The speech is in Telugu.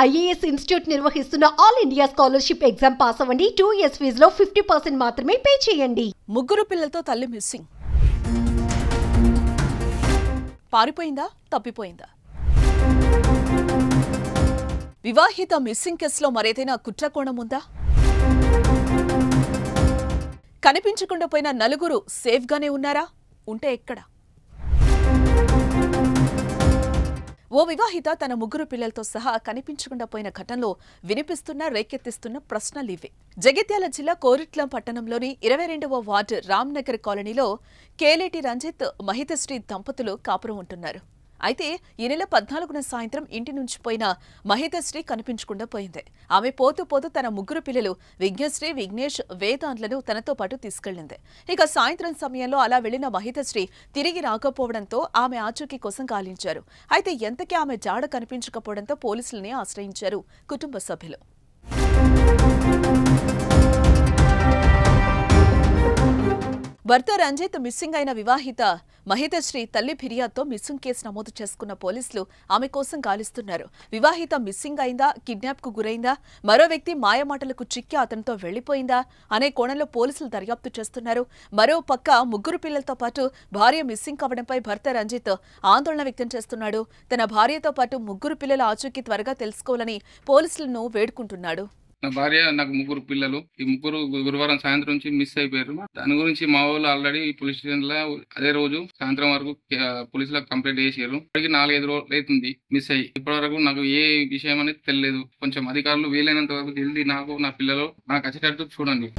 ఐఏఎస్ ఇన్స్టిట్యూట్ నిర్వహిస్తున్న all India scholarship exam pass అవ్వండి. 2 years ఫీజులో 50% మాత్రమే పే చేయండి. ముగ్గురు పిల్లలతో తల్లి మిస్సింగ్. పారిపోయిందా, తప్పిపోయిందా? వివాహిత మిస్సింగ్ కేసులో మరేదైనా కుట్రకోణం ఉందా? కనిపించకుండా పోయిన నలుగురు సేఫ్గానే ఉన్నారా? ఉంటే ఎక్కడ? ఓ వివాహిత తన ముగ్గురు పిల్లలతో సహా కనిపించకుండా పోయిన ఘటనలో వినిపిస్తున్న రేకెత్తిస్తున్న ప్రశ్నలివే. జగిత్యాల జిల్లా కోరిట్లం పట్టణంలోని 22వ వార్డు రామ్నగర్ కాలనీలో కేలేటి రంజిత్, మహితశ్రీ దంపతులు కాపురం ఉంటున్నారు. అయితే ఈ నెల 14న సాయంత్రం ఇంటి నుంచి పోయిన మహితశ్రీ కనిపించకుండా పోయింది. ఆమె పోతూ పోతూ తన ముగ్గురు పిల్లలు విఘ్నశ్రీ, విఘ్నేష్, వేదాంత్లను తనతో పాటు తీసుకెళ్లింది. ఇక సాయంత్రం సమయంలో అలా వెళ్లిన మహితశ్రీ తిరిగి రాకపోవడంతో ఆమె ఆచూకీ కోసం గాలించారు. అయితే ఎంతకీ ఆమె జాడ కనిపించకపోవడంతో పోలీసుల్ని ఆశ్రయించారు కుటుంబ సభ్యులు. భర్త రంజిత్ మిస్సింగ్ అయిన వివాహిత మహితశ్రీ తల్లి ఫిర్యాదుతో మిస్సింగ్ కేసు నమోదు చేసుకున్న పోలీసులు ఆమె కోసం గాలిస్తున్నారు. వివాహిత మిస్సింగ్ అయిందా, కిడ్నాప్ కు గురైందా, మరో వ్యక్తి మాయమాటలకు చిక్కి అతనితో వెళ్లిపోయిందా అనే కోణంలో పోలీసులు దర్యాప్తు చేస్తున్నారు. మరో పక్క ముగ్గురు పిల్లలతో పాటు భార్య మిస్సింగ్ కావడంపై భర్త రంజిత్ ఆందోళన వ్యక్తం చేస్తున్నాడు. తన భార్యతో పాటు ముగ్గురు పిల్లల ఆచూకీ త్వరగా తెలుసుకోవాలని పోలీసులను వేడుకుంటున్నాడు. నా భార్య, నాకు ముగ్గురు పిల్లలు. ఈ ముగ్గురు గురువారం సాయంత్రం నుంచి మిస్ అయిపోయారు. దాని గురించి మా వాళ్ళు ఆల్రెడీ పోలీస్ స్టేషన్ లో అదే రోజు సాయంత్రం వరకు పోలీసులకు కంప్లైంట్ చేసారు. ఇప్పటికి 4-5 రోజులు అవుతుంది మిస్ అయ్యి. ఇప్పటి వరకు నాకు ఏ విషయం అనేది తెలియదు. కొంచెం అధికారులు వీలైనంత వరకు జల్దీ నాకు, నా పిల్లలు నాకు వచ్చేటట్టు చూడండి.